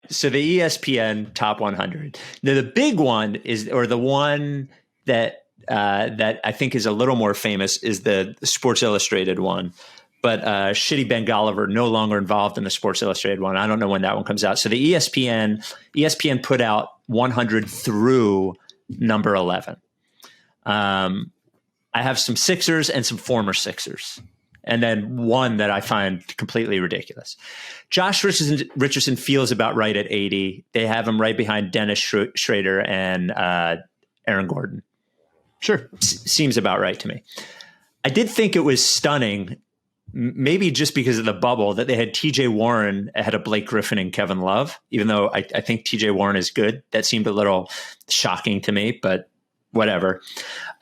So the ESPN top 100. Now the big one is, or the one that I think is a little more famous, is the Sports Illustrated one. But shitty Ben Golliver no longer involved in the Sports Illustrated one. I don't know when that one comes out. So the ESPN put out 100 through number 11. I have some Sixers and some former Sixers, and then one that I find completely ridiculous. Josh Richardson feels about right at 80. They have him right behind Dennis Schrader and Aaron Gordon. Sure. Seems about right to me. I did think it was stunning, maybe just because of the bubble, that they had TJ Warren ahead of Blake Griffin and Kevin Love, even though I think TJ Warren is good. That seemed a little shocking to me, but whatever.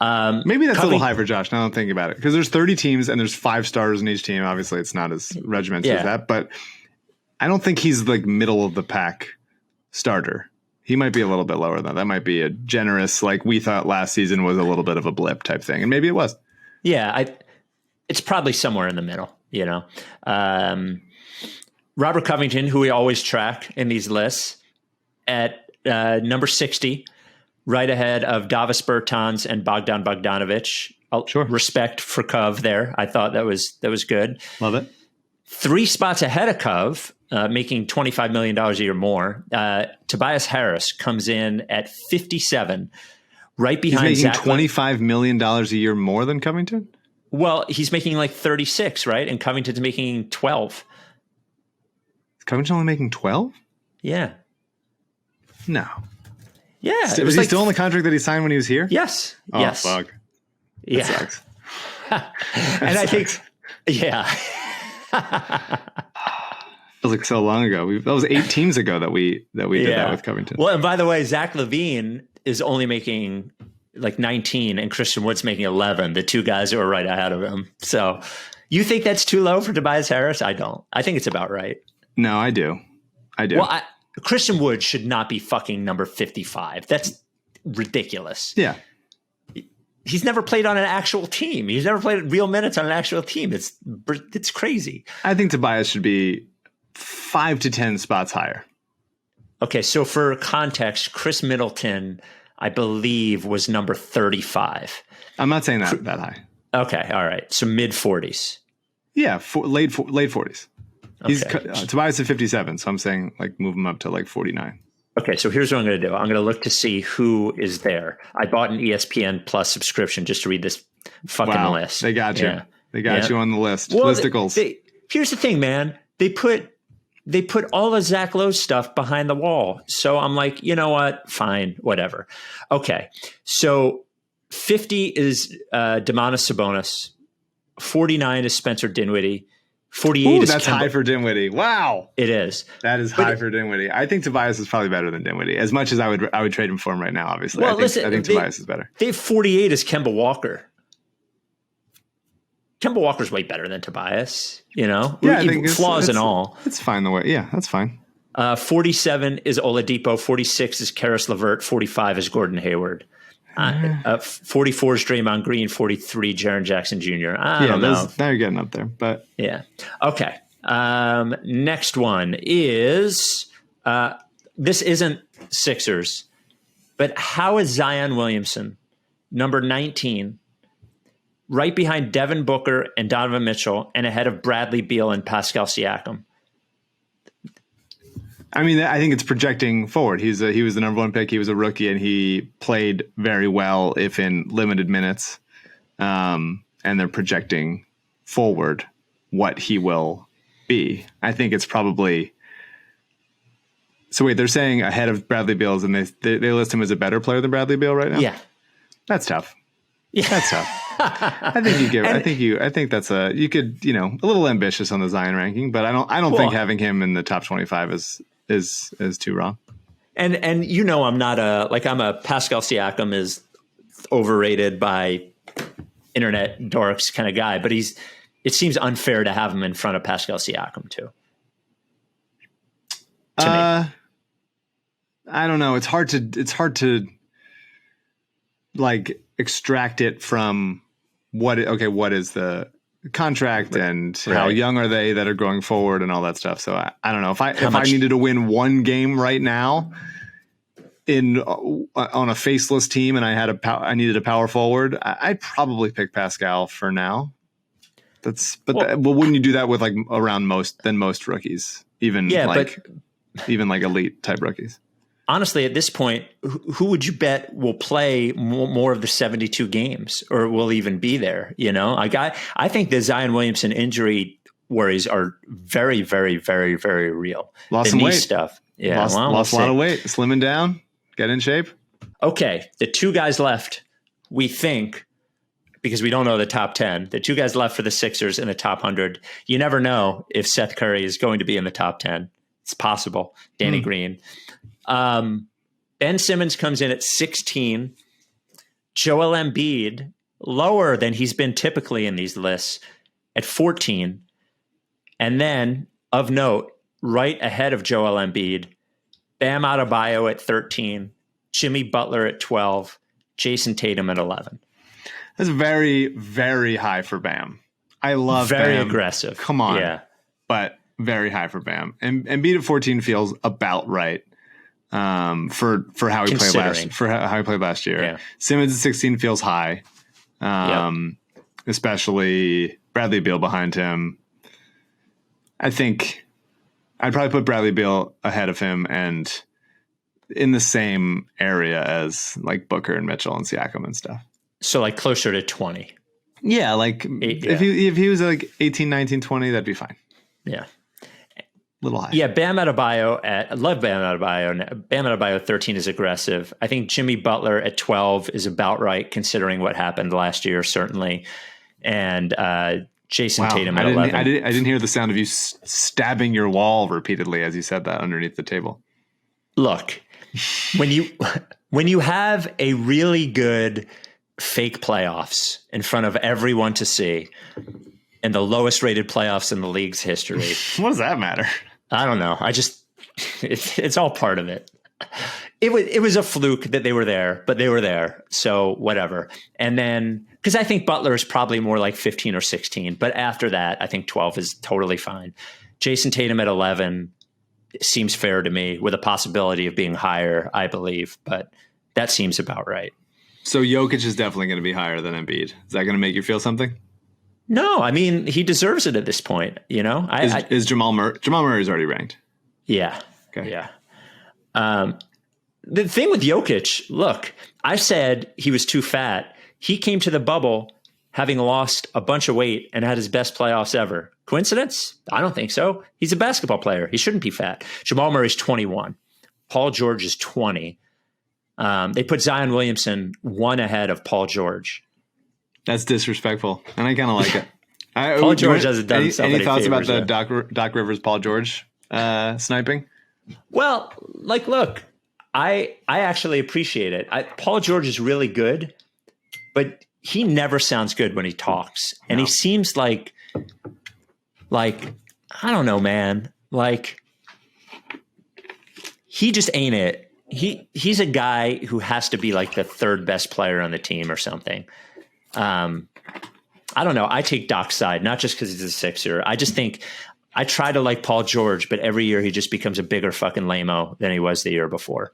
Maybe that's a little high for Josh. Now I'm thinking about it, because there's 30 teams and there's 5 stars in each team. Obviously, it's not as regimented as that, but I don't think he's like middle of the pack starter. He might be a little bit lower than that. That might be a generous, like we thought last season was a little bit of a blip type thing, and maybe it was. Yeah, it's probably somewhere in the middle, Robert Covington, who we always track in these lists, at number 60, right ahead of Davis Bertans and Bogdan Bogdanovic. Sure. Respect for Cov there. I thought that was good. Love it. 3 spots ahead of Cov, making $25 million a year more. Tobias Harris comes in at 57, right behind He's making Zach $25 million a year more than Covington? Well, he's making like 36, right? And Covington's making 12. Is Covington only making 12? Yeah. No. Yeah. Was he still on the contract that he signed when he was here? Yes. Oh, yes. Fuck. Yeah. That sucks. And I think, yeah. Feels like so long ago. That was 8 teams ago that we did that with Covington. Well, and by the way, Zach LaVine is only making like 19 and Christian Wood's making 11, the 2 guys who are right ahead of him. So you think that's too low for Tobias Harris? I don't. I think it's about right. No, I do. Well, Christian Wood should not be fucking number 55. That's ridiculous. Yeah. He's never played on an actual team. He's never played real minutes on an actual team. It's crazy. I think Tobias should be 5 to 10 spots higher. Okay, so for context, Chris Middleton, I believe, was number 35. I'm not saying that high. Okay, all right. So mid 40s. Yeah, late 40s. Okay. He's Tobias at 57, so I'm saying like move him up to like 49. Okay, so here's what I'm going to do. I'm going to look to see who is there. I bought an ESPN Plus subscription just to read this fucking list. They got you. Yeah. They got you on the list. Well, listicles. Here's the thing, man. They put all the Zach Lowe stuff behind the wall. So I'm like, you know what? Fine, whatever. Okay, so 50 is Domantas Sabonis. 49 is Spencer Dinwiddie. 48 is that's high for Dinwiddie. Wow. It is. That is high for Dinwiddie. I think Tobias is probably better than Dinwiddie. As much as I would trade him for him right now, obviously. Well, I think Tobias is better. They have 48 is Kemba Walker. Kemba Walker's way better than Tobias, Yeah, I think flaws and all. It's fine the way. Yeah, that's fine. 47 is Oladipo. 46 is Karis LeVert. 45 is Gordon Hayward. 44 is Draymond Green. 43 Jaren Jackson Jr. I don't know. Now you're getting up there, but yeah. Okay. Next one is this isn't Sixers, but how is Zion Williamson, number 19, right behind Devin Booker and Donovan Mitchell, and ahead of Bradley Beal and Pascal Siakam? I mean, I think it's projecting forward. He was the number 1 pick. He was a rookie, and he played very well, if in limited minutes. And they're projecting forward what he will be. I think it's probably. So wait, they're saying ahead of Bradley Beal, and they list him as a better player than Bradley Beal right now. Yeah, that's tough. Yeah, that's tough. I think that's you could a little ambitious on the Zion ranking, but I don't think having him in the top 25 is too wrong. And I'm not I'm a Pascal Siakam is overrated by internet dorks kind of guy, but it seems unfair to have him in front of Pascal Siakam too. To me. I don't know. It's hard to like extract it from what is the contract and how young are they that are going forward and all that stuff. So I don't know if I needed to win one game right now on a faceless team and I needed a power forward, I'd probably pick Pascal for now. But wouldn't you do that with like around most rookies, even like elite type rookies? Honestly, at this point, who would you bet will play more of the 72 games or will even be there? You know, I think the Zion Williamson injury worries are very, very, very, very real. Lost some weight stuff. Yeah. Lost a lot of weight, slimming down, get in shape. Okay. The two guys left, we think, because we don't know the top 10, the two guys left for the Sixers in the top 100. You never know if Seth Curry is going to be in the top 10. It's possible. Danny Green. Ben Simmons comes in at 16. Joel Embiid, lower than he's been typically in these lists, at 14. And then, of note, right ahead of Joel Embiid, Bam Adebayo at 13, Jimmy Butler at 12, Jason Tatum at 11. That's very, very high for Bam. I love very Bam. Aggressive. Come on. Yeah. But very high for Bam. And Embiid at 14 feels about right. For how he played last year. Yeah. Simmons at 16 feels high. Especially Bradley Beal behind him. I think I'd probably put Bradley Beal ahead of him and in the same area as like Booker and Mitchell and Siakam and stuff. So like closer to 20. Yeah, like if he was like 18, 19, 20, that'd be fine. Yeah. Little high. Yeah, Bam Adebayo I love Bam Adebayo. Bam Adebayo at 13 is aggressive. I think Jimmy Butler at 12 is about right considering what happened last year, certainly. And Jason Tatum at 11. I didn't hear the sound of you stabbing your wall repeatedly as you said that underneath the table. Look, when you have a really good fake playoffs in front of everyone to see and the lowest rated playoffs in the league's history. What does that matter? I don't know. It's all part of it. It was a fluke that they were there, but they were there. So whatever. And then, because I think Butler is probably more like 15 or 16, but after that, I think 12 is totally fine. Jason Tatum at 11 seems fair to me with a possibility of being higher, I believe, but that seems about right. So Jokic is definitely going to be higher than Embiid. Is that going to make you feel something? No, I mean, he deserves it at this point, you know? Is Jamal Murray? Jamal Murray's already ranked. Yeah. Okay. Yeah. The thing with Jokic, look, I said he was too fat. He came to the bubble having lost a bunch of weight and had his best playoffs ever. Coincidence? I don't think so. He's a basketball player. He shouldn't be fat. Jamal Murray's 21. Paul George is 20. They put Zion Williamson one ahead of Paul George. That's disrespectful, and I kind of like it. Paul George hasn't done himself any thoughts favors, about the Doc Rivers, Paul George sniping? Well, like, look, I actually appreciate it. Paul George is really good, but he never sounds good when he talks, and he seems like I don't know, man. Like he just ain't it. He's a guy who has to be like the third best player on the team or something. I don't know. I take Doc's side, not just because he's a Sixer. I just think I try to like Paul George, but every year he just becomes a bigger fucking lame-o than he was the year before.